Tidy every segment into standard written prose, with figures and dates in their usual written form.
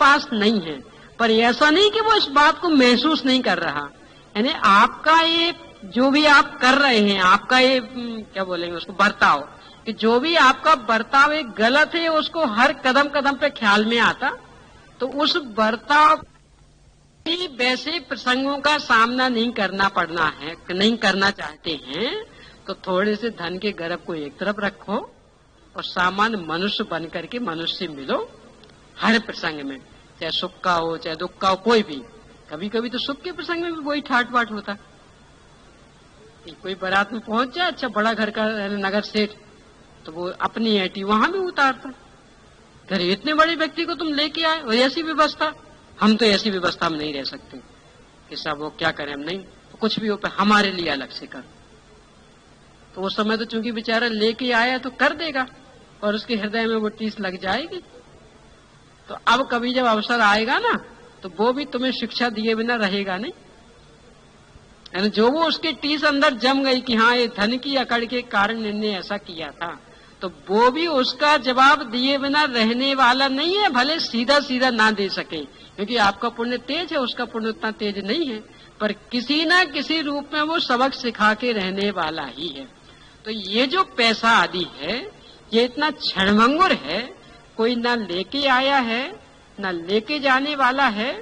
पास नहीं है, पर ऐसा नहीं कि वो इस बात को महसूस नहीं कर रहा। यानी आपका ये जो भी आप कर रहे हैं, आपका ये क्या बोलेंगे उसको, बर्ताव, कि जो भी आपका बर्ताव एक गलत है उसको हर कदम कदम पे ख्याल में आता, तो उस बर्ताव वैसे प्रसंगों का सामना नहीं करना पड़ना है, नहीं करना चाहते हैं, तो थोड़े से धन के गर्व को एक तरफ रखो और सामान्य मनुष्य बन करके मनुष्य से मिलो हर प्रसंग में, चाहे सुख का हो चाहे दुख का हो, कोई भी। कभी कभी तो सुख के प्रसंग में भी वही ठाट बाट होता। कोई बारात में पहुंच जाए, अच्छा बड़ा घर का नगर सेठ, तो वो अपनी ऐटी वहां भी उतारता। घर इतने बड़े व्यक्ति को तुम लेके आए और ऐसी व्यवस्था, हम तो ऐसी व्यवस्था में नहीं रह सकते कि सब वो क्या करें, हम नहीं, तो कुछ भी हो पे हमारे लिए अलग से कर। तो उस समय तो चूंकि बेचारा लेके आया तो कर देगा और उसके हृदय में वो टीस लग जाएगी। तो अब कभी जब अवसर आएगा ना, तो वो भी तुम्हें शिक्षा दिए बिना रहेगा नहीं। यानी जो वो उसके टीस अंदर जम गई कि हाँ ये धन की अकड़ के कारण इन्होंने ऐसा किया था, तो वो भी उसका जवाब दिए बिना रहने वाला नहीं है, भले सीधा सीधा ना दे सके, क्योंकि आपका पुण्य तेज है, उसका पुण्य उतना तेज नहीं है, पर किसी ना किसी रूप में वो सबक सिखा के रहने वाला ही है। तो ये जो पैसा आदि है ये इतना क्षणभंगुर है, कोई ना लेके आया है ना लेके जाने वाला है,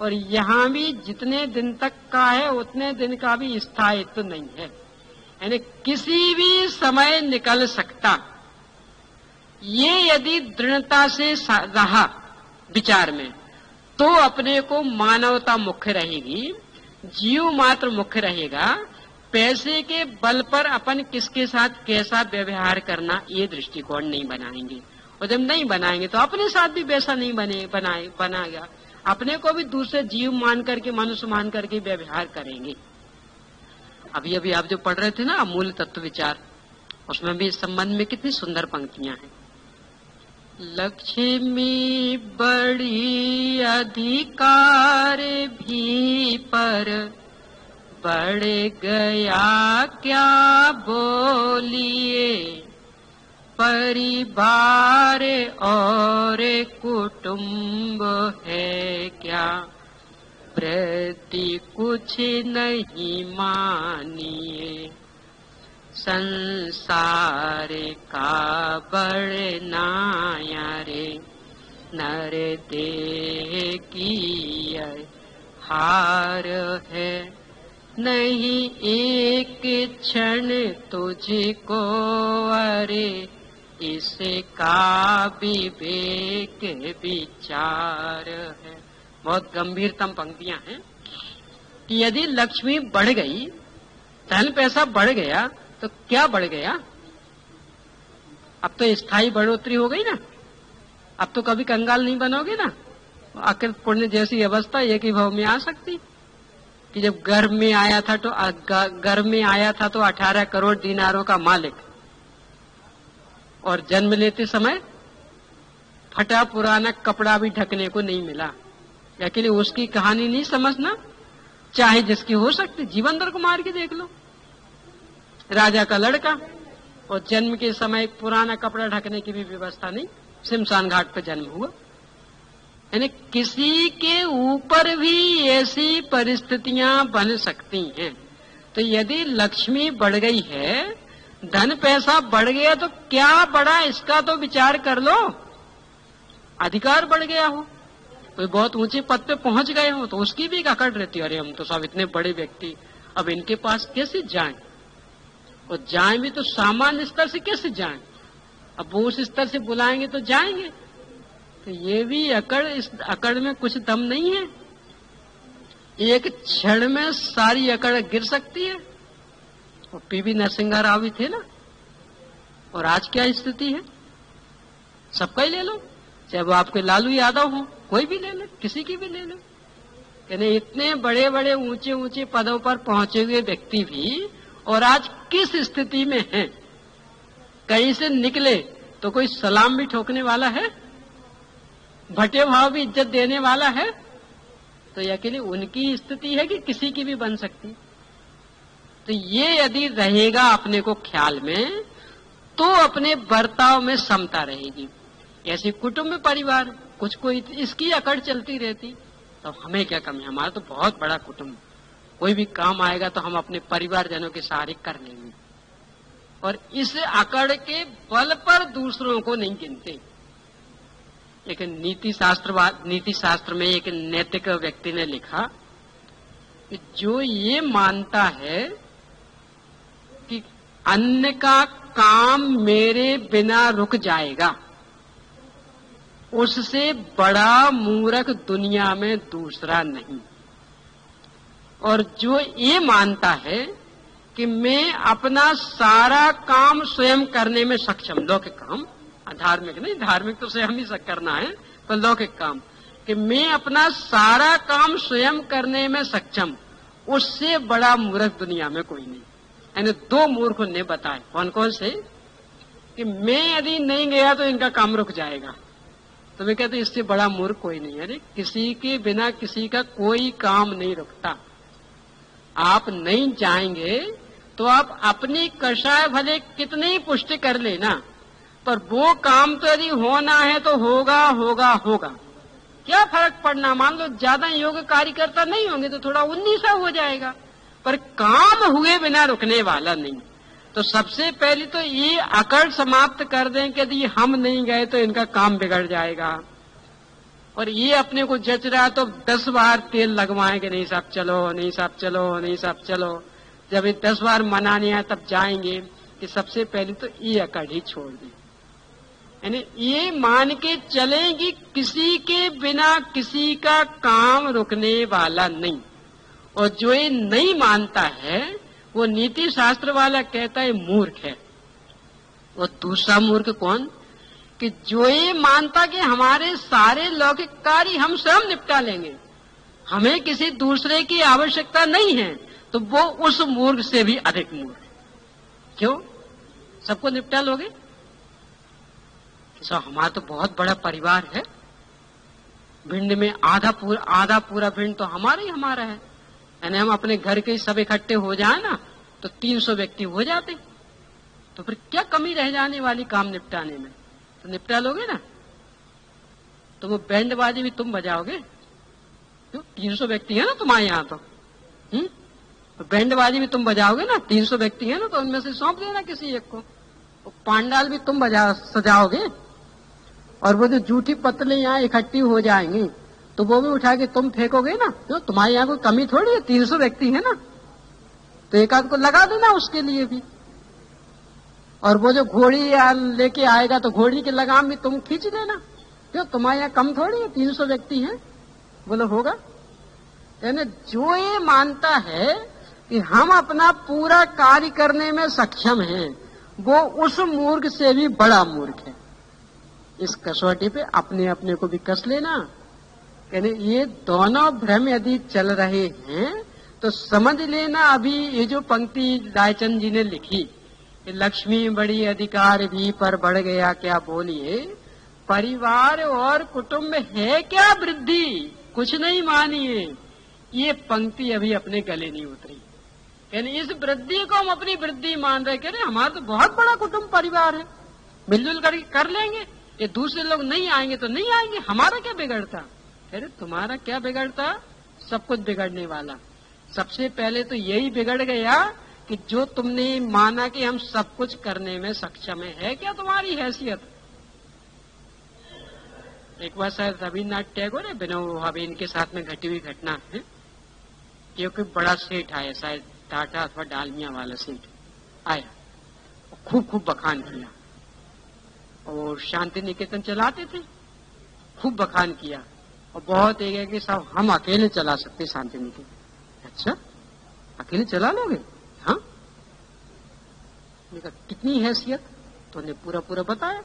और यहाँ भी जितने दिन तक का है उतने दिन का भी स्थायित्व नहीं है, यानी किसी भी समय निकल सकता। ये यदि दृढ़ता से रहा विचार में, तो अपने को मानवता मुख्य रहेगी, जीव मात्र मुख्य रहेगा। पैसे के बल पर अपन किसके साथ कैसा व्यवहार करना ये दृष्टिकोण नहीं बनाएंगे, और जब नहीं बनाएंगे तो अपने साथ भी वैसा नहीं बनाएगा, अपने को भी दूसरे जीव मान करके, मनुष्य मान करके व्यवहार करेंगे। अभी अभी आप जो पढ़ रहे थे ना मूल तत्व विचार, उसमें भी इस संबंध में कितनी सुंदर पंक्तियां हैं। लक्ष्मी बड़ी अधिकार भी पर बढ़ गया क्या बोलिए, परिवार और कुटुंब है क्या, वृद्धि कुछ नहीं मानिए, संसार का बढ़ना यारे, नर देह की हार है, नहीं एक क्षण तुझको अरे इसका विवेक विचार है। बहुत गंभीरतम पंक्तियां हैं कि यदि लक्ष्मी बढ़ गई, धन पैसा बढ़ गया, तो क्या बढ़ गया? अब तो स्थायी बढ़ोतरी हो गई ना, अब तो कभी कंगाल नहीं बनोगे ना। आखिर पुण्य जैसी अवस्था एक ही भाव में आ सकती कि जब गर्भ में आया था तो 18 करोड़ दीनारों का मालिक, और जन्म लेते समय फटा पुराना कपड़ा भी ढकने को नहीं मिला। अकेले उसकी कहानी नहीं समझना, चाहे जिसकी हो सकती, जीवंदर को मार के देख लो, राजा का लड़का, और जन्म के समय पुराना कपड़ा ढकने की भी व्यवस्था नहीं, शमशान घाट पर जन्म हुआ। यानी किसी के ऊपर भी ऐसी परिस्थितियां बन सकती हैं। तो यदि लक्ष्मी बढ़ गई है, धन पैसा बढ़ गया, तो क्या बढ़ा इसका तो विचार कर लो। अधिकार बढ़ गया हो, कोई बहुत ऊंचे पद पे पहुंच गए हो, तो उसकी भी एक अकड़ रहती है, अरे हम तो सब इतने बड़े व्यक्ति, अब इनके पास कैसे जाएं, और जाएं भी तो सामान्य स्तर से कैसे जाएं, अब वो उस स्तर से बुलाएंगे तो जाएंगे। तो ये भी अकड़, इस अकड़ में कुछ दम नहीं है, एक क्षण में सारी अकड़ गिर सकती है। और पीवी नरसिंह राव भी थे ना, और आज क्या स्थिति है, सबका ही ले लो, चाहे वो आपके लालू यादव हो, कोई भी ले लो, किसी की भी ले लो। यानी इतने बड़े बड़े ऊंचे ऊंचे पदों पर पहुंचे हुए व्यक्ति भी, और आज किस स्थिति में हैं, कहीं से निकले तो कोई सलाम भी ठोकने वाला है, भटे भाव भी इज्जत देने वाला है। तो ये अकेले उनकी स्थिति है कि किसी की भी बन सकती। तो ये यदि रहेगा अपने को ख्याल में, तो अपने बर्ताव में समता रहेगी। ऐसे कुटुंब परिवार, कुछ कोई इसकी अकड़ चलती रहती, तो हमें क्या कमी है? हमारा तो बहुत बड़ा कुटुंब, कोई भी काम आएगा तो हम अपने परिवारजनों के सहारे कर लेंगे, और इस अकड़ के बल पर दूसरों को नहीं गिनते। एक नीति शास्त्र में एक नैतिक व्यक्ति ने लिखा कि जो ये मानता है कि अन्य का काम मेरे बिना रुक जाएगा, उससे बड़ा मूर्ख दुनिया में दूसरा नहीं। और जो ये मानता है कि मैं अपना सारा काम स्वयं करने में सक्षम, लौकिक काम, धार्मिक नहीं, धार्मिक तो स्वयं ही करना है, पर लौकिक काम, कि मैं अपना सारा काम स्वयं करने में सक्षम, उससे बड़ा मूर्ख दुनिया में कोई नहीं। यानी दो मूर्ख ने बताए, कौन कौन से, कि मैं यदि नहीं गया तो इनका काम रुक जाएगा। तो मैं कहते इससे बड़ा मूर्ख कोई नहीं है। अरे किसी के बिना किसी का कोई काम नहीं रुकता। आप नहीं जाएंगे तो आप अपनी कषाय भले कितनी ही पुष्टि कर लेना, पर वो काम तो यदि होना है तो होगा होगा होगा। क्या फर्क पड़ना, मान लो ज्यादा योग कार्यकर्ता नहीं होंगे तो थोड़ा 19 हो जाएगा, पर काम हुए बिना रुकने वाला नहीं। तो सबसे पहले तो ये अकड़ समाप्त कर दें कि यदि हम नहीं गए तो इनका काम बिगड़ जाएगा। और ये अपने को जच रहा तो 10 बार तेल लगवाएंगे, नहीं साहब चलो, नहीं साहब चलो, नहीं साहब चलो। जब ये 10 बार मना नहीं आया तब जाएंगे कि सबसे पहले तो ये अकड़ ही छोड़ दें। यानी ये मान के चलेंगे किसी के बिना किसी का काम रुकने वाला नहीं। और जो ये नहीं मानता है वो नीति शास्त्र वाला कहता है मूर्ख है। और दूसरा मूर्ख कौन, कि जो ये मानता कि हमारे सारे लौकिक कार्य हम स्वयं निपटा लेंगे, हमें किसी दूसरे की आवश्यकता नहीं है, तो वो उस मूर्ख से भी अधिक मूर्ख। क्यों? सबको निपटा लोगे? हमारा तो बहुत बड़ा परिवार है, भिंड में आधा पूरा भिंड तो हमारा ही हमारा है। यानी हम अपने घर के सब इकट्ठे हो जाए ना तो 300 व्यक्ति हो जाते, तो फिर क्या कमी रह जाने वाली काम निपटाने में? तो निपटा लोगे ना। तो वो बैंड बाजी भी तुम बजाओगे, क्यों? 300 व्यक्ति है ना तुम्हारे यहाँ तो बैंड बाजी भी तुम बजाओगे ना। 300 व्यक्ति है ना, तो उनमें से सौंप देना किसी एक को। पांडाल भी तुम सजाओगे, और वो जो जूठी पतले यहाँ इकट्ठी हो जाएंगी तो वो भी उठा के तुम फेंकोगे ना। क्यों? तुम्हारे यहाँ कोई कमी थोड़ी है, 300 व्यक्ति है ना, तो एक आध को लगा देना उसके लिए भी। और वो जो घोड़ी लेके आएगा तो घोड़ी की लगाम भी तुम खींच देना। क्यों? तुम्हारे यहाँ कम थोड़ी है, 300 व्यक्ति हैं, बोलो होगा। यानी जो ये मानता है कि हम अपना पूरा कार्य करने में सक्षम हैं, वो उस मूर्ख से भी बड़ा मूर्ख है। इस कसौटी पे अपने अपने को भी कस लेना। यानी ये दोनों भ्रम यदि चल रहे हैं तो समझ लेना। अभी ये जो पंक्ति रायचंद जी ने लिखी कि लक्ष्मी बड़ी अधिकार भी पर बढ़ गया क्या बोलिए, परिवार और कुटुंब है क्या वृद्धि, कुछ नहीं मानिए, ये पंक्ति अभी अपने गले नहीं उतरी। यानी इस वृद्धि को हम अपनी वृद्धि मान रहे, कह रहे हमारा तो बहुत बड़ा कुटुंब परिवार है, मिलजुल कर लेंगे, ये दूसरे लोग नहीं आएंगे तो नहीं आएंगे, हमारा क्या बिगड़ता? कह रहे तुम्हारा क्या बिगड़ता? सब कुछ बिगड़ने वाला। सबसे पहले तो यही बिगड़ गया कि जो तुमने माना कि हम सब कुछ करने में सक्षम है क्या तुम्हारी हैसियत? एक बार शायद रविन्द्रनाथ टैगोर है बिनो अभी इनके साथ में घटी हुई घटना है, क्योंकि बड़ा सेठ आया, शायद टाटा अथवा डालमिया वाला सेठ आया, खूब बखान किया, और शांति निकेतन चलाते थे, खूब बखान किया, और बहुत एक है कि साहब हम अकेले चला सकते शांति निकेतन। अच्छा अकेले चला लोगे? हाँ। कितनी हैसियत? तो उन्हें पूरा बताया,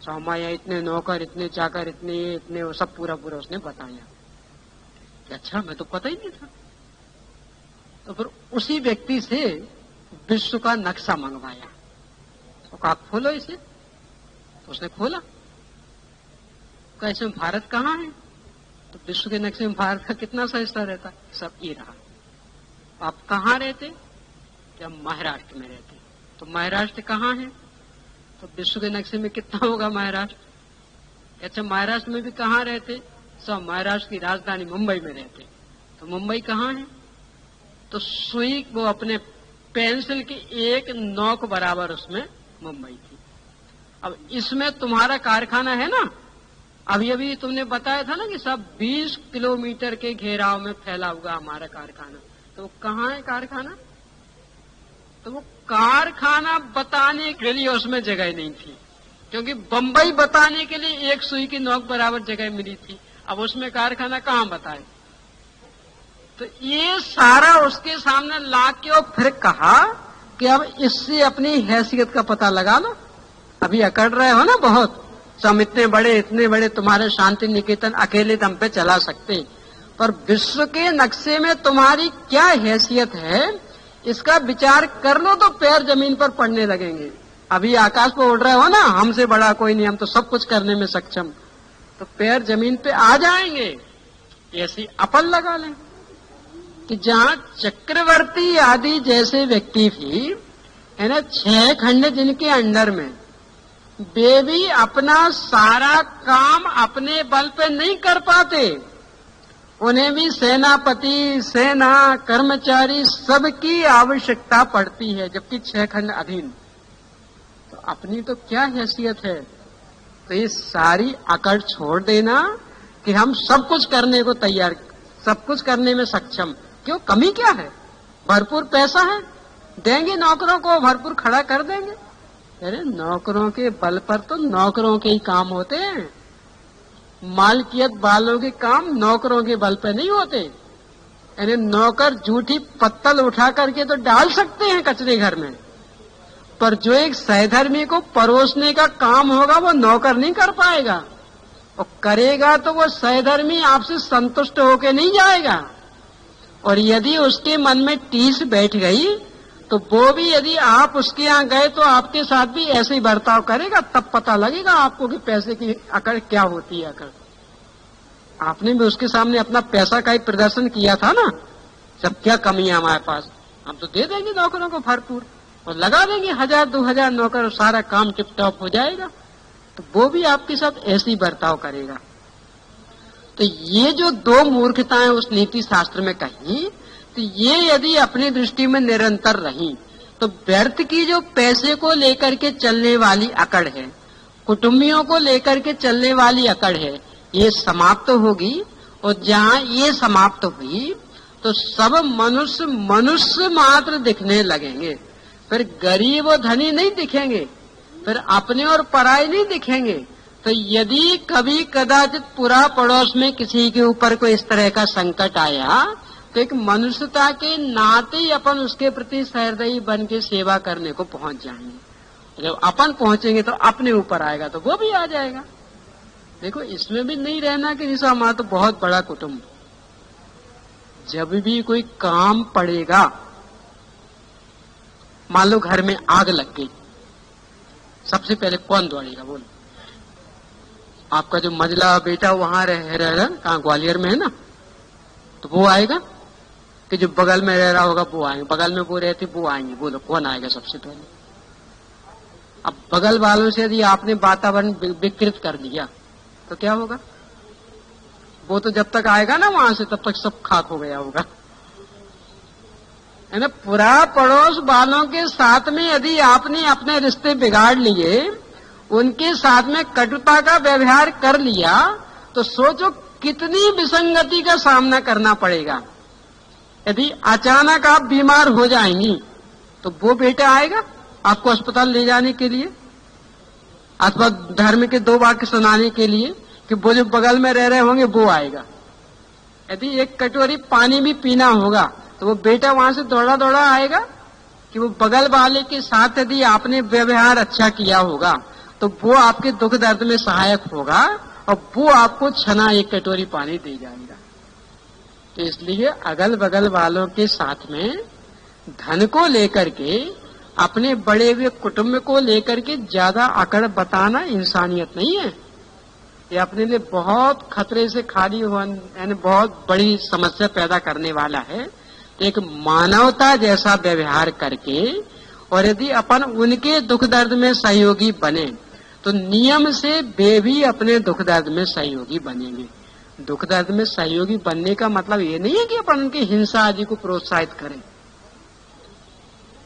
हमारे यहाँ इतने नौकर, इतने चाकर, इतने वो सब पूरा उसने बताया। अच्छा मैं तो पता ही नहीं था। तो फिर उसी व्यक्ति से विश्व का नक्शा मंगवाया, तो कहा खोलो इसे। तो उसने खोला, कहा इसमें भारत कहाँ है? तो विश्व के नक्शे में भारत का कितना सा हिस्सा रहता? सब ये रहा। आप कहाँ रहते? क्या महाराष्ट्र में रहते? तो महाराष्ट्र कहाँ है? तो विश्व के नक्शे में कितना होगा महाराष्ट्र? अच्छा, महाराष्ट्र में भी कहाँ रहते? सब महाराष्ट्र की राजधानी मुंबई में रहते। तो मुंबई कहाँ है? तो सुई वो अपने पेंसिल की एक नोक बराबर उसमें मुंबई थी। अब इसमें तुम्हारा कारखाना है ना, अभी अभी तुमने बताया था ना कि सब 20 किलोमीटर के घेराव में फैला हुआ हमारा कारखाना। तो कहाँ है कारखाना? तो वो कारखाना बताने के लिए उसमें जगह नहीं थी, क्योंकि बंबई बताने के लिए एक सुई की नोक बराबर जगह मिली थी। अब उसमें कारखाना कहाँ बताए? तो ये सारा उसके सामने ला के और फिर कहा कि अब इससे अपनी हैसियत का पता लगा लो। अभी अकड़ रहे हो ना बहुत, सब इतने बड़े तुम्हारे शांति निकेतन अकेले दम पे चला सकते, पर विश्व के नक्शे में तुम्हारी क्या हैसियत है इसका विचार कर लो तो पैर जमीन पर पड़ने लगेंगे। अभी आकाश पर उड़ रहे हो ना, हमसे बड़ा कोई नहीं, हम तो सब कुछ करने में सक्षम, तो पैर जमीन पे आ जाएंगे। ऐसी अपन लगा लें कि जहां चक्रवर्ती आदि जैसे व्यक्ति भी है ना, 6 खंड जिनके अंडर में, वे भी अपना सारा काम अपने बल पे नहीं कर पाते। उन्हें भी सेनापति, सेना, कर्मचारी सबकी आवश्यकता पड़ती है, जबकि 6 खंड अधीन। तो अपनी तो क्या हैसियत है? तो ये सारी अकड़ छोड़ देना कि हम सब कुछ करने को तैयार, सब कुछ करने में सक्षम। क्यों, कमी क्या है? भरपूर पैसा है, देंगे नौकरों को, भरपूर खड़ा कर देंगे। अरे नौकरों के बल पर तो नौकरों के ही काम होते हैं, मालकियत वालों के काम नौकरों के बल पर नहीं होते। अरे नौकर झूठी पत्तल उठा करके तो डाल सकते हैं कचरे घर में, पर जो एक सहधर्मी को परोसने का काम होगा वो नौकर नहीं कर पाएगा। और करेगा तो वो सहधर्मी आपसे संतुष्ट होके नहीं जाएगा, और यदि उसके मन में टीस बैठ गई तो वो भी, यदि आप उसके यहाँ गए तो आपके साथ भी ऐसे ही बर्ताव करेगा। तब पता लगेगा आपको कि पैसे की अकड़ क्या होती है। अकड़ आपने भी उसके सामने अपना पैसा का ही प्रदर्शन किया था ना, सब क्या कमी है हमारे पास, हम तो दे देंगे नौकरों को भरपूर और लगा देंगे 1000-2000 नौकर, सारा काम टिप टॉप हो जाएगा। तो वो भी आपके साथ ऐसे ही बर्ताव करेगा। तो ये जो 2 मूर्खताएं उस नीति शास्त्र में कही, तो ये यदि अपनी दृष्टि में निरंतर रही तो व्यर्थ की जो पैसे को लेकर के चलने वाली अकड़ है, कुटुंबियों को लेकर के चलने वाली अकड़ है, ये समाप्त होगी। और जहाँ ये समाप्त हुई तो सब मनुष्य मनुष्य मात्र दिखने लगेंगे। फिर गरीब और धनी नहीं दिखेंगे, फिर अपने और पराये नहीं दिखेंगे। तो यदि कभी कदाचित पूरा पड़ोस में किसी के ऊपर कोई इस तरह का संकट आया तो एक मनुष्यता के नाते ही अपन उसके प्रति सहृदयी बन के सेवा करने को पहुंच जाएंगे। जब अपन पहुंचेंगे तो अपने ऊपर आएगा तो वो भी आ जाएगा। देखो, इसमें भी नहीं रहना कि जैसा हमारा तो बहुत बड़ा कुटुंब, जब भी कोई काम पड़ेगा, मान लो घर में आग लग गई, सबसे पहले कौन दौड़ेगा? बोलो। आपका जो मझला बेटा वहां रह रहा, कहाँ ग्वालियर में है ना, तो वो आएगा कि जो बगल में रह रहा होगा वो आएंगे, बगल में वो रहते वो आएंगे। बोलो कौन आएगा सबसे पहले? अब बगल वालों से यदि आपने वातावरण विकृत कर दिया तो क्या होगा? वो तो जब तक आएगा ना वहां से तब तक सब खाक हो गया होगा, है ना। पूरा पड़ोस वालों के साथ में यदि आपने अपने रिश्ते बिगाड़ लिए, उनके साथ में कटुता का व्यवहार कर लिया, तो सोचो कितनी विसंगति का सामना करना पड़ेगा। यदि अचानक आप बीमार हो जाएंगी तो वो बेटा आएगा आपको अस्पताल ले जाने के लिए, अथवा धर्म के 2 वाक्य सुनाने के लिए कि वो जो बगल में रह रहे होंगे वो आएगा। यदि एक कटोरी पानी भी पीना होगा तो वो बेटा वहां से दौड़ा दौड़ा आएगा कि वो बगल वाले के साथ यदि आपने व्यवहार अच्छा किया होगा तो वो आपके दुख दर्द में सहायक होगा और वो आपको छना एक कटोरी पानी दे जाएगा। तो इसलिए अगल बगल वालों के साथ में धन को लेकर के, अपने बड़े हुए कुटुंब को लेकर के ज्यादा अकड़ बताना इंसानियत नहीं है। ये अपने लिए बहुत खतरे से खाली यानी बहुत बड़ी समस्या पैदा करने वाला है। तो एक मानवता जैसा व्यवहार करके, और यदि अपन उनके दुख दर्द में सहयोगी बने तो नियम से वे भी अपने दुख दर्द में सहयोगी बनेंगे। दुख दर्द में सहयोगी बनने का मतलब ये नहीं है कि अपन उनकी हिंसा आदि को प्रोत्साहित करें,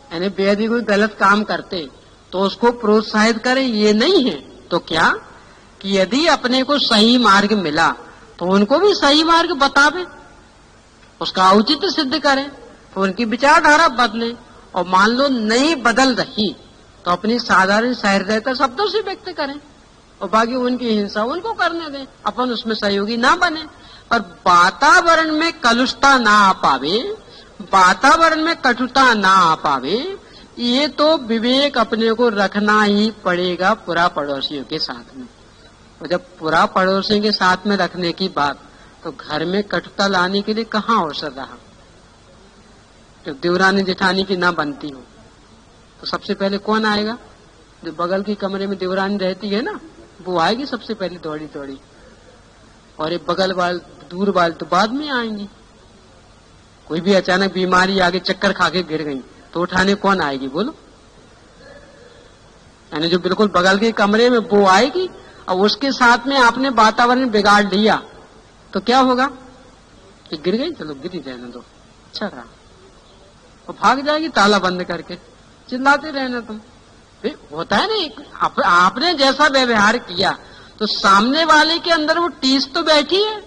यानी वे यदि कोई गलत काम करते तो उसको प्रोत्साहित करें, ये नहीं है। तो क्या कि यदि अपने को सही मार्ग मिला तो उनको भी सही मार्ग बतावे, उसका औचित्य सिद्ध करें, तो उनकी विचारधारा बदले। और मान लो नहीं बदल रही तो अपनी साधारण सहृदयता शब्दों से व्यक्त करें और बाकी उनकी हिंसा उनको करने दें, अपन उसमें सहयोगी ना बने। और वातावरण में कलुषता ना आ पावे, वातावरण में कटुता ना आ पावे, ये तो विवेक अपने को रखना ही पड़ेगा पूरा पड़ोसियों के साथ में। और जब पूरा पड़ोसियों के साथ में रखने की बात, तो घर में कटुता लाने के लिए कहाँ अवसर रहा। जब देवरानी जेठानी की ना बनती हो तो सबसे पहले कौन आएगा? जो बगल के कमरे में देवरानी रहती है ना, वो आएगी सबसे पहले दौड़ी दौड़ी, और ये बगल वाल दूर वाल तो बाद में आएंगी। कोई भी अचानक बीमारी आगे चक्कर खा के गिर गई तो उठाने कौन आएगी बोलो? यानी जो बिल्कुल बगल के कमरे में वो आएगी, और उसके साथ में आपने वातावरण बिगाड़ लिया तो क्या होगा कि गिर गई, चलो गिरी रहने दो, अच्छा रहा, और भाग जाएगी ताला बंद करके, चिल्लाते रहना तुम। होता है ना, आपने जैसा व्यवहार किया तो सामने वाले के अंदर वो टीस तो बैठी है।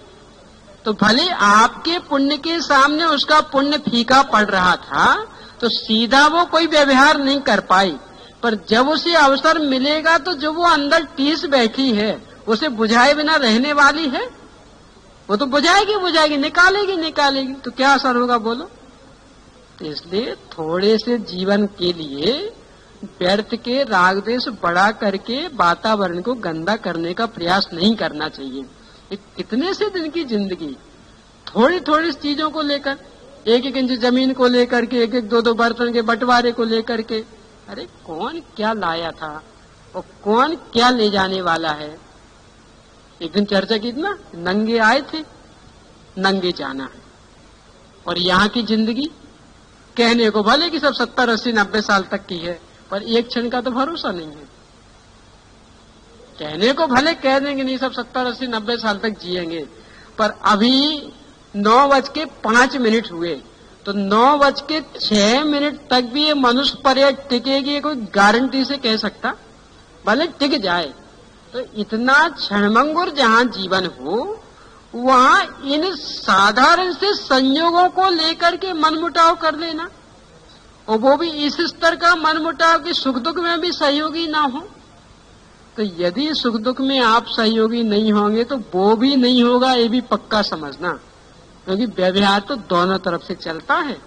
तो भले आपके पुण्य के सामने उसका पुण्य फीका पड़ रहा था तो सीधा वो कोई व्यवहार नहीं कर पाई, पर जब उसे अवसर मिलेगा तो जो वो अंदर टीस बैठी है उसे बुझाए बिना रहने वाली है, वो तो बुझाएगी, निकालेगी, तो क्या असर होगा बोलो? तो इसलिए थोड़े से जीवन के लिए व्यर्थ के राग द्वेष बढ़ा करके वातावरण को गंदा करने का प्रयास नहीं करना चाहिए। कितने से दिन की जिंदगी थोड़ी थोड़ी चीजों को लेकर, एक एक इंच जमीन को लेकर के, एक एक दो दो बर्तन के बंटवारे को लेकर के, अरे कौन क्या लाया था और कौन क्या ले जाने वाला है। एक दिन चर्चा की थी ना, नंगे आए थे नंगे जाना है। और यहाँ की जिंदगी कहने को भले कि सब 70, 80, 90 साल तक की है, पर एक क्षण का तो भरोसा नहीं है। कहने को भले कह देंगे नहीं सब 70, 80, 90 साल तक जिएंगे, पर अभी 9:05 हुए तो 9:06 तक भी ये मनुष्य पर टिकेगी, ये कोई गारंटी से कह सकता? भले टिक जाए तो इतना क्षणभंगुर जहां जीवन हो वहां इन साधारण से संयोगों को लेकर के मनमुटाव कर लेना, और वो भी इस स्तर का मनमुटाव कि सुख दुख में भी सहयोगी ना हो। तो यदि सुख दुख में आप सहयोगी नहीं होंगे तो वो भी नहीं होगा, ये भी पक्का समझना, क्योंकि व्यवहार तो दोनों तरफ से चलता है,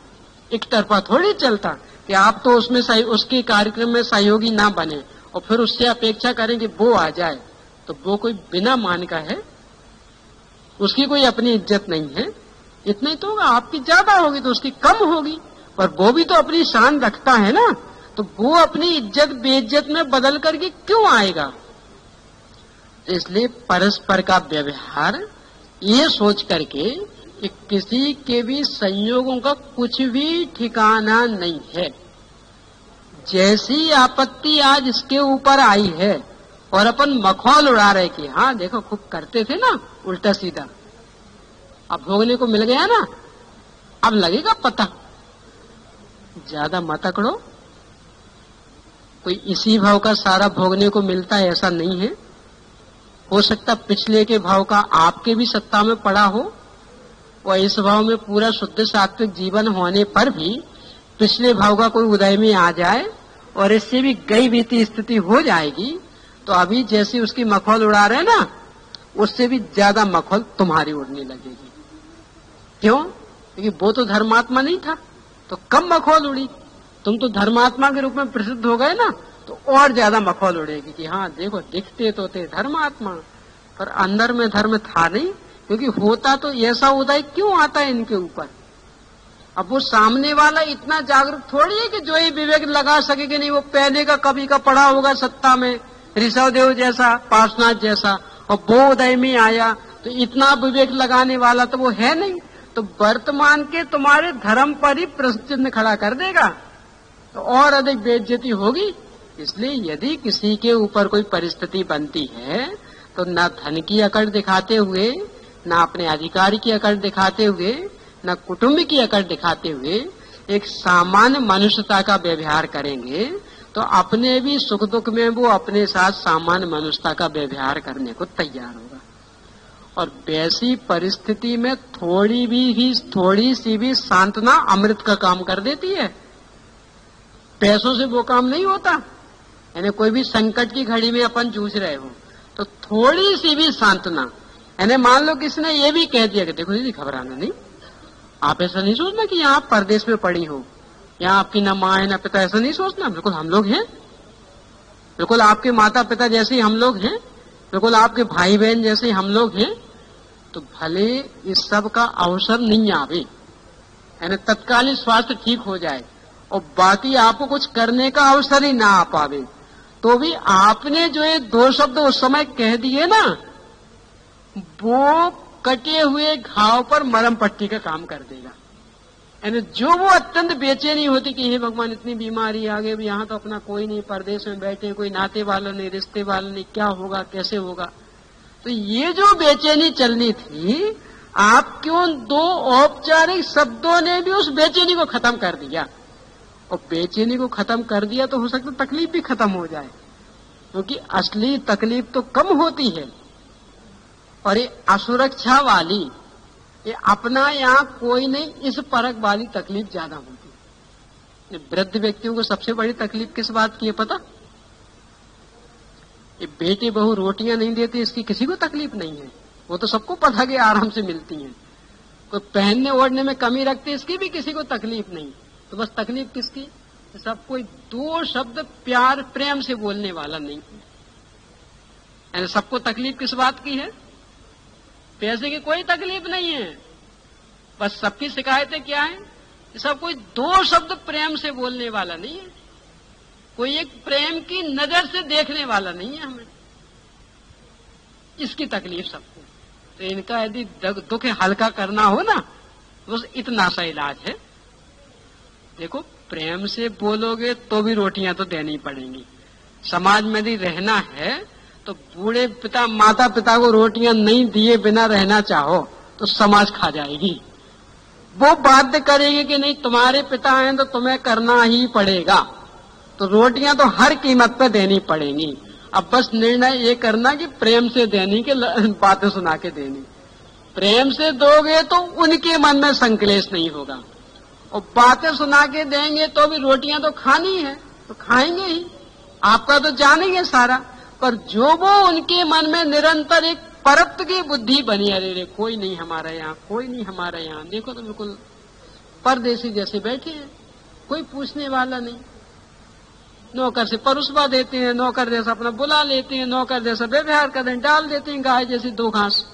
एक तरफा थोड़ी चलता कि आप तो उसमें उसके कार्यक्रम में सहयोगी ना बने और फिर उससे अपेक्षा करें कि वो आ जाए, तो वो कोई बिना मान का है, उसकी कोई अपनी इज्जत नहीं है। इतना ही तो होगा, आपकी ज्यादा होगी तो उसकी कम होगी, पर वो भी तो अपनी शान रखता है ना, तो वो अपनी इज्जत बेइज्जत में बदल करके क्यों आएगा? इसलिए परस्पर का व्यवहार ये सोच करके कि किसी के भी संयोगों का कुछ भी ठिकाना नहीं है। जैसी आपत्ति आज इसके ऊपर आई है और अपन मखौल उड़ा रहे कि हाँ देखो खूब करते थे ना उल्टा सीधा, अब भोगने को मिल गया ना, अब लगेगा पता। ज्यादा मत अकड़ो, कोई इसी भाव का सारा भोगने को मिलता है ऐसा नहीं है। हो सकता पिछले के भाव का आपके भी सत्ता में पड़ा हो, और इस भाव में पूरा शुद्ध सात्विक जीवन होने पर भी पिछले भाव का कोई उदय में आ जाए और इससे भी गई बीती स्थिति हो जाएगी, तो अभी जैसे उसकी मखौल उड़ा रहे ना, उससे भी ज्यादा मखौल तुम्हारी उड़ने लगेगी। क्यों? क्योंकि वो तो धर्मात्मा नहीं था, तो कम मखौल उड़ी। तुम तो धर्मात्मा के रूप में प्रसिद्ध हो गए ना, तो और ज्यादा मखौल उड़ेगी कि हाँ देखो दिखते तो थे धर्मात्मा, पर अंदर में धर्म था नहीं। क्योंकि होता तो ऐसा उदय क्यों आता है इनके ऊपर? अब वो सामने वाला इतना जागरूक थोड़ी है कि जो ये विवेक लगा सके कि नहीं वो पहले का कभी का पड़ा होगा सत्ता में, ऋषभदेव जैसा, पार्श्वनाथ जैसा, और वो उदय में आया, तो इतना विवेक लगाने वाला तो वो है नहीं। तो वर्तमान के तुम्हारे धर्म पर ही प्रश्न चिन्ह खड़ा कर देगा, तो और अधिक बेइज्जती होगी। इसलिए यदि किसी के ऊपर कोई परिस्थिति बनती है तो न धन की अकड़ दिखाते हुए, न अपने अधिकार की अकड़ दिखाते हुए, न कुटुंब की अकड़ दिखाते हुए एक सामान्य मनुष्यता का व्यवहार करेंगे तो अपने भी सुख दुख में वो अपने साथ सामान्य मनुष्यता का व्यवहार करने को तैयार होगा। और वैसी परिस्थिति में थोड़ी सी भी सांत्वना अमृत का काम कर देती है। पैसों से वो काम नहीं होता। यानी कोई भी संकट की घड़ी में अपन जूझ रहे हो तो थोड़ी सी भी सांत्वना, यानी मान लो किसी ने ये भी कह दिया कि देखो दीदी घबराना नहीं, आप ऐसा नहीं सोचना कि यहाँ परदेश में पड़ी हो, यहाँ आपकी न माँ है न पिता, ऐसा नहीं सोचना। बिल्कुल हम लोग हैं, बिल्कुल आपके माता पिता जैसे हम लोग हैं, बिल्कुल आपके भाई बहन जैसे हम लोग हैं। तो भले इस सब का अवसर नहीं आवे, यानी तत्कालीन स्वास्थ्य ठीक हो जाए और बाकी आपको कुछ करने का अवसर ही ना आ पावे, तो भी आपने जो ये 2 शब्द उस समय कह दिए ना, वो कटे हुए घाव पर मरहम पट्टी का काम कर देगा। यानी जो वो अत्यंत बेचैनी होती कि हे भगवान इतनी बीमारी आ गई, यहाँ तो अपना कोई नहीं, परदेश में बैठे, कोई नाते वाला नहीं, रिश्ते वाला नहीं, क्या होगा कैसे होगा। तो ये जो बेचैनी चलनी थी, आपके उन 2 औपचारिक शब्दों ने भी उस बेचैनी को खत्म कर दिया। और बेचैनी को खत्म कर दिया तो हो सकता तकलीफ भी खत्म हो जाए, क्योंकि असली तकलीफ तो कम होती है। और ये असुरक्षा वाली, ये अपना यहाँ कोई नहीं, इस परख वाली तकलीफ ज्यादा होती है। वृद्ध व्यक्तियों को सबसे बड़ी तकलीफ किस बात की है पता? ये बेटी बहू रोटियां नहीं देती, इसकी किसी को तकलीफ नहीं है, वो तो सबको पता कि आराम से मिलती हैं। कोई पहनने ओढ़ने में कमी रखते, इसकी भी किसी को तकलीफ नहीं। तो बस तकलीफ किसकी? सब कोई 2 शब्द प्यार प्रेम से बोलने वाला नहीं है। यानी सबको तकलीफ किस बात की है? पैसे की कोई तकलीफ नहीं है, बस सबकी शिकायतें क्या है? सब कोई 2 शब्द प्रेम से बोलने वाला नहीं है, कोई एक प्रेम की नजर से देखने वाला नहीं है हमें, इसकी तकलीफ सबको। तो इनका यदि दुख हल्का करना हो ना, बस इतना सा इलाज है। देखो प्रेम से बोलोगे तो भी रोटियां तो देनी पड़ेंगी। समाज में यदि रहना है तो बूढ़े पिता माता पिता को रोटियां नहीं दिए बिना रहना चाहो तो समाज खा जाएगी। वो बाध्य करेगी कि नहीं तुम्हारे पिता हैं तो तुम्हें करना ही पड़ेगा, तो रोटियां तो हर कीमत पे देनी पड़ेंगी। अब बस निर्णय ये करना कि प्रेम से देनी कि बातें सुना के देनी। प्रेम से दोगे तो उनके मन में संकलेश नहीं होगा, और बातें सुना के देंगे तो भी रोटियां तो खानी है, तो खाएंगे ही, आपका तो जानेंगे सारा। पर जो वो उनके मन में निरंतर एक परत्व की बुद्धि बनी, अरे कोई नहीं हमारा यहाँ, कोई नहीं हमारा यहाँ, देखो तो बिल्कुल परदेसी जैसे बैठे हैं, कोई पूछने वाला नहीं। नौकर से परुसवा देते हैं, नौकर जैसा अपना बुला लेते हैं, नौकर जैसा व्यवहार करते डाल देते हैं, गाय जैसी 2 घास,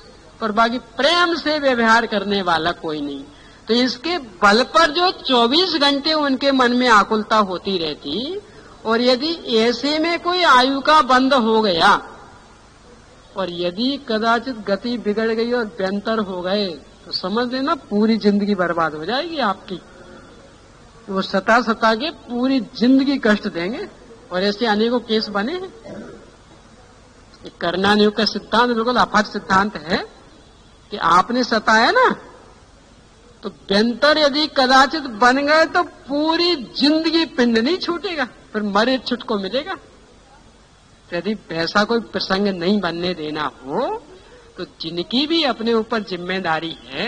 पर बाकी प्रेम से व्यवहार करने वाला कोई नहीं। तो इसके बल पर जो 24 घंटे उनके मन में आकुलता होती रहती, और यदि ऐसे में कोई आयु का बंद हो गया और यदि कदाचित गति बिगड़ गई और व्यंतर हो गए तो समझ लेना पूरी जिंदगी बर्बाद हो जाएगी आपकी। वो सता के पूरी जिंदगी कष्ट देंगे, और ऐसे अनेकों केस बने हैं। कर्णानियुक्त का सिद्धांत बिल्कुल अफट सिद्धांत है कि आपने सताया ना, तो व्यंतर यदि कदाचित बन गए तो पूरी जिंदगी पिंड नहीं छूटेगा, फिर मरे छुटको मिलेगा। यदि ऐसा कोई प्रसंग नहीं बनने देना हो तो जिनकी भी अपने ऊपर जिम्मेदारी है,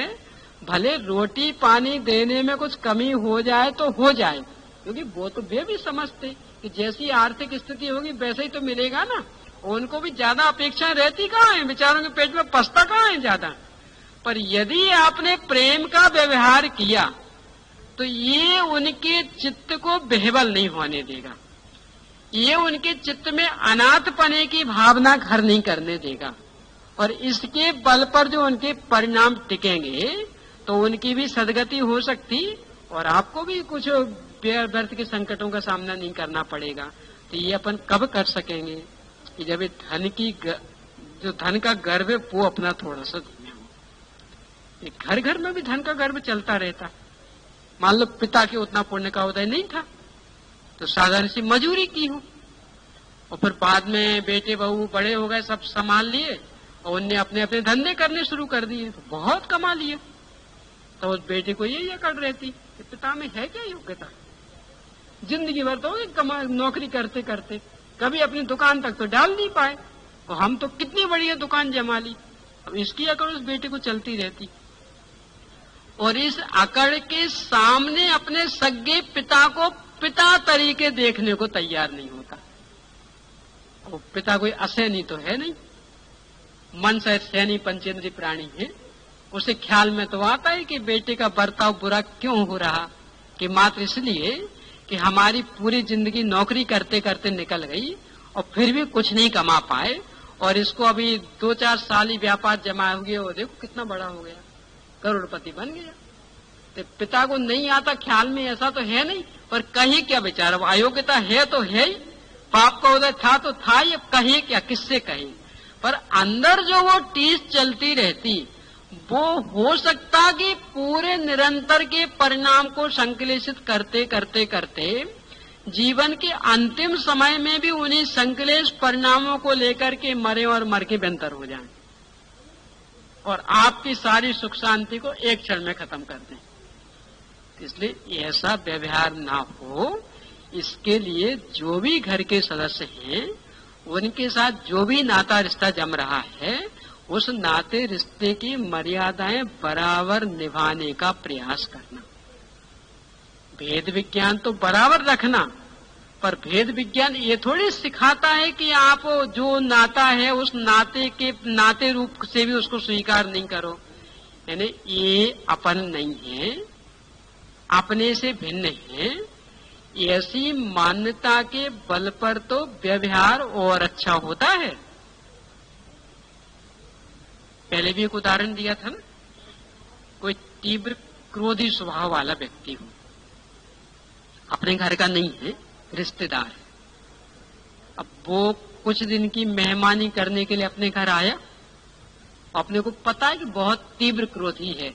भले रोटी पानी देने में कुछ कमी हो जाए तो हो जाए, क्योंकि वो तो वे भी समझते कि जैसी आर्थिक स्थिति होगी वैसे ही तो मिलेगा ना। उनको भी ज्यादा अपेक्षाएं रहती कहाँ है, बेचारों के पेट में पसता कहाँ है ज्यादा। पर यदि आपने प्रेम का व्यवहार किया तो ये उनके चित्त को बेहबल नहीं होने देगा, ये उनके चित्त में अनाथपने की भावना घर नहीं करने देगा, और इसके बल पर जो उनके परिणाम टिकेंगे तो उनकी भी सदगति हो सकती और आपको भी कुछ व्यर्थ के संकटों का सामना नहीं करना पड़ेगा। तो ये अपन कब कर सकेंगे कि जब जो धन का गर्व है वो अपना थोड़ा सा धुएं हो। घर घर में भी धन का गर्व चलता रहता। मान लो पिता के उतना पुण्य का उदय नहीं था तो साधारण सी मजूरी की हो, और फिर बाद में बेटे बहू बड़े हो गए, सब संभाल लिए और उनने अपने अपने धंधे करने शुरू कर दिए, तो बहुत कमा लिए। तो उस बेटे को यही अकड़ रहती कि पिता में है क्या योग्यता, जिंदगी भर तो कमा नौकरी करते करते कभी अपनी दुकान तक तो डाल नहीं पाए, और हम तो कितनी बढ़िया दुकान जमा ली। अब इसकी अकड़ उस बेटे को चलती रहती, और इस अकड़ के सामने अपने सगे पिता को पिता तरीके देखने को तैयार नहीं होता। वो पिता कोई असहनी तो है नहीं, मन से सहनी पंचेंद्रीय प्राणी है, उसे ख्याल में तो आता है कि बेटे का बर्ताव बुरा क्यों हो रहा, कि मात्र इसलिए कि हमारी पूरी जिंदगी नौकरी करते करते निकल गई और फिर भी कुछ नहीं कमा पाए, और इसको अभी 2-4 साल ही व्यापार जमा हो गया और देखो कितना बड़ा हो गया, करोड़पति बन गया। तो पिता को नहीं आता ख्याल में, ऐसा तो है नहीं, पर कहीं क्या बेचारा, अयोग्यता है तो है ही, पाप का उदय था तो था ही, कहीं क्या, किससे कहीं। पर अंदर जो वो टीस चलती रहती, वो हो सकता कि पूरे निरंतर के परिणाम को संश्लेषित करते करते करते जीवन के अंतिम समय में भी उन्हीं संश्लेष परिणामों को लेकर के मरे और मर के बेंतर हो जाएं, और आपकी सारी सुख शांति को एक क्षण में खत्म कर दें। इसलिए ऐसा व्यवहार ना हो, इसके लिए जो भी घर के सदस्य हैं, उनके साथ जो भी नाता रिश्ता जम रहा है, उस नाते रिश्ते की मर्यादाएं बराबर निभाने का प्रयास करना। भेद विज्ञान तो बराबर रखना, पर भेद विज्ञान ये थोड़ी सिखाता है कि आप जो नाता है उस नाते के नाते रूप से भी उसको स्वीकार नहीं करो। यानी ये अपन नहीं है, अपने से भिन्न है, ऐसी मान्यता के बल पर तो व्यवहार और अच्छा होता है। पहले भी एक उदाहरण दिया था ना, कोई तीव्र क्रोधी स्वभाव वाला व्यक्ति हो, अपने घर का नहीं है, रिश्तेदार है, अब वो कुछ दिन की मेहमानी करने के लिए अपने घर आया, अपने को पता है कि बहुत तीव्र क्रोधी है,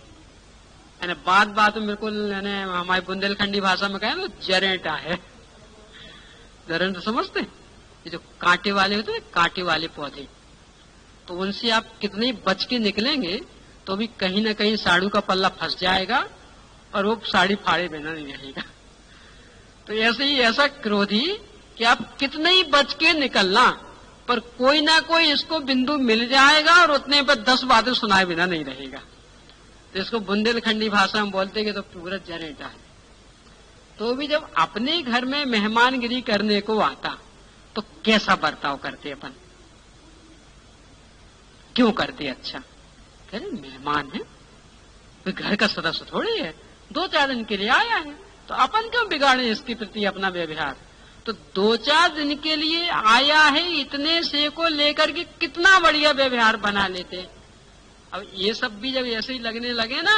बात बात में बिल्कुल हमारी बुंदेलखंडी भाषा में कहें तो जरेंटा है। जरेंटा समझते हैं, ये जो कांटे वाले होते हैं, कांटे वाले पौधे, तो उनसे आप कितने बच के निकलेंगे तो भी कहीं ना कहीं साड़ू का पल्ला फंस जाएगा और वो साड़ी फाड़े बिना नहीं रहेगा। तो ऐसे ही ऐसा क्रोधी कि आप कितने ही बच के निकलना, पर कोई ना कोई इसको बिंदु मिल जाएगा और उतने पर 10 बातें सुनाए बिना नहीं रहेगा। तो इसको बुंदेलखंडी भाषा में बोलते कि तो पूरा जरेटा है। तो भी जब अपने घर में मेहमानगिरी करने को आता तो कैसा बर्ताव करते अपन, क्यों करते? अच्छा कह रहे मेहमान है, कोई घर का सदस्य थोड़ी है, 2-4 दिन के लिए आया है, तो अपन क्यों बिगाड़े इसके प्रति अपना व्यवहार। तो 2-4 दिन के लिए आया है, इतने से को लेकर के कितना बढ़िया व्यवहार बना लेते। अब ये सब भी जब ऐसे ही लगने लगे ना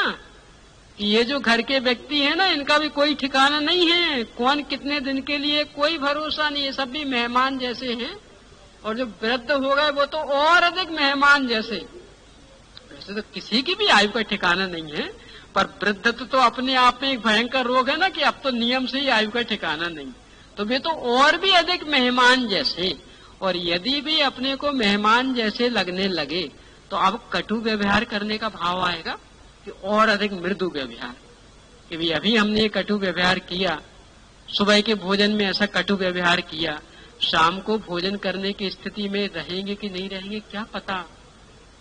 कि ये जो घर के व्यक्ति है ना, इनका भी कोई ठिकाना नहीं है, कौन कितने दिन के लिए कोई भरोसा नहीं, ये सब भी मेहमान जैसे हैं, और जो वृद्ध हो गए वो तो और अधिक मेहमान जैसे। वैसे तो किसी की भी आयु का ठिकाना नहीं है, पर वृद्धत्व तो अपने आप में एक भयंकर रोग है ना कि अब तो नियम से ही आयु का ठिकाना नहीं, तो वे तो और भी अधिक मेहमान जैसे। और यदि भी अपने को मेहमान जैसे लगने लगे तो अब कटु व्यवहार करने का भाव आएगा कि और अधिक मृदु व्यवहार, कि भी अभी हमने ये कटु व्यवहार किया, सुबह के भोजन में ऐसा कटु व्यवहार किया, शाम को भोजन करने की स्थिति में रहेंगे कि नहीं रहेंगे क्या पता,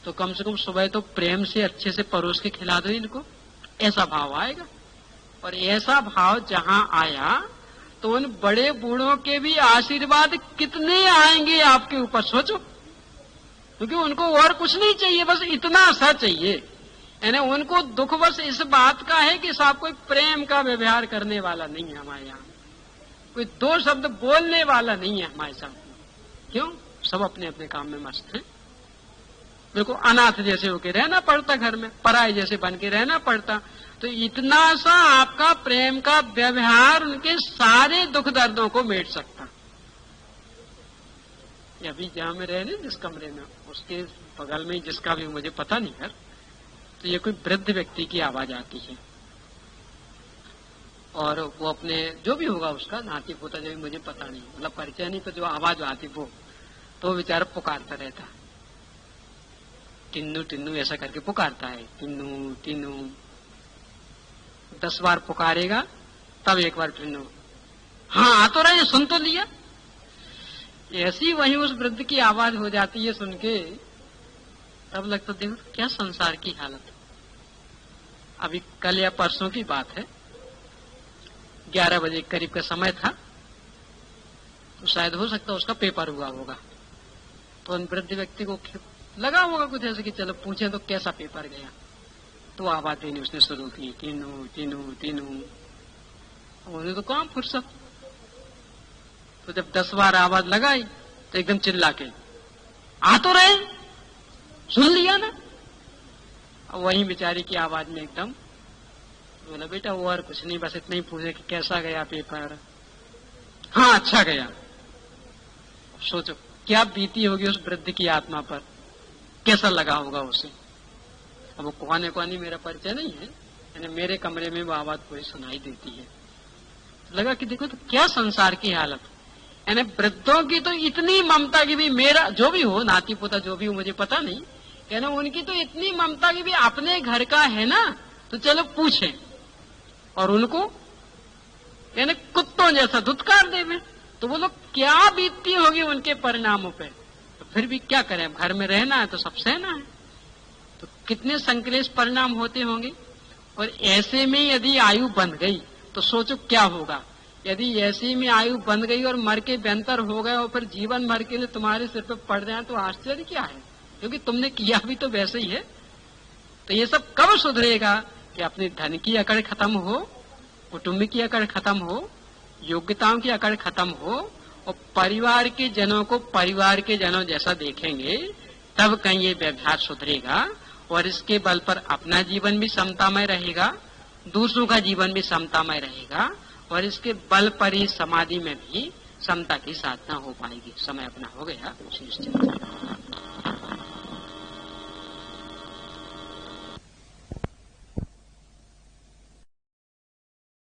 तो कम से कम सुबह तो प्रेम से अच्छे से परोस के खिला दो इनको, ऐसा भाव आएगा। और ऐसा भाव जहां आया तो उन बड़े बूढ़ों के भी आशीर्वाद कितने आएंगे आपके ऊपर, सोचो, क्योंकि उनको और कुछ नहीं चाहिए, बस इतना सा चाहिए। यानी उनको दुख बस इस बात का है कि साहब कोई प्रेम का व्यवहार करने वाला नहीं है हमारे यहाँ, कोई 2 शब्द बोलने वाला नहीं है हमारे साथ। क्यों? सब अपने अपने काम में मस्त हैं। देखो अनाथ जैसे होके रहना पड़ता, घर में पराये जैसे बन के रहना पड़ता। तो इतना सा आपका प्रेम का व्यवहार उनके सारे दुख दर्दों को मेट सकता। अभी जहां में रहे ना जिस कमरे में, उसके बगल में जिसका भी मुझे पता नहीं है, तो ये कोई वृद्ध व्यक्ति की आवाज आती है और वो अपने जो भी होगा उसका नाती पोता जो भी मुझे पता नहीं, मतलब परिचय नहीं, तो जो आवाज आती वो, तो बेचारा पुकारता रहता, टिन्नू टिन्नू ऐसा करके पुकारता है, टिन्नू टिन्नू। 10 बार पुकारेगा तब एक बार टिन्नू, हाँ आ तो रहे, सुन तो लिया। ऐसी वही उस वृद्ध की आवाज हो जाती है सुन के, तब लगता देखो क्या संसार की हालत। अभी कल या परसों की बात है, 11 बजे करीब का समय था, तो शायद हो सकता है उसका पेपर हुआ होगा। तो उन वृद्ध व्यक्ति को लगा होगा कुछ ऐसे कि चलो पूछें तो कैसा पेपर गया। तो आवाज देनी उसने शुरू की, टीनू टीनू टीनू। उन्हें तो काम फुर्सत। तो जब 10 बार आवाज लगाई तो एकदम चिल्ला के, आ तो रहे, सुन लिया ना। अब वही बेचारी की आवाज में एकदम बोला, बेटा वो और कुछ नहीं, बस इतना ही पूछे कि कैसा गया पेपर। हाँ अच्छा गया। सोचो क्या बीती होगी उस वृद्ध की आत्मा पर, कैसा लगा होगा उसे। अब वो कौन है मेरा परिचय नहीं है, यानी मेरे कमरे में वो आवाज कोई सुनाई देती है। लगा कि देखो तो क्या संसार की हालत। यानी वृद्धों की तो इतनी ममता की भी, मेरा जो भी हो, नाती पोता जो भी हो मुझे पता नहीं, यानी उनकी तो इतनी ममता की भी अपने घर का है ना, तो चलो पूछें, और उनको यानी कुत्तों जैसा धुतकार देवे। तो वो लोग क्या बीतती होगी उनके परिणामों पे। तो फिर भी क्या करें, घर में रहना है तो सब सहना है, तो कितने संक्लेश परिणाम होते होंगे। और ऐसे में यदि आयु बंध गई तो सोचो क्या होगा। यदि ऐसे में आयु बंध गई और मर के बेहतर हो गए और फिर जीवन भर के लिए तुम्हारे सिर पे पड़ जाए तो आश्चर्य क्या है, क्योंकि तुमने किया भी तो वैसे ही है। तो ये सब कब सुधरेगा कि अपनी धन की अकड़ खत्म हो, कुटुंब की अकड़ खत्म हो, योग्यताओं की अकड़ खत्म हो, और परिवार के जनों को परिवार के जनों जैसा देखेंगे, तब कहीं ये व्यवहार सुधरेगा। और इसके बल पर अपना जीवन भी समतामय रहेगा, दूसरों का जीवन भी समतामय रहेगा, और इसके बल पर ही समाधि में भी समता की साधना हो पाएगी। समय अपना हो गया।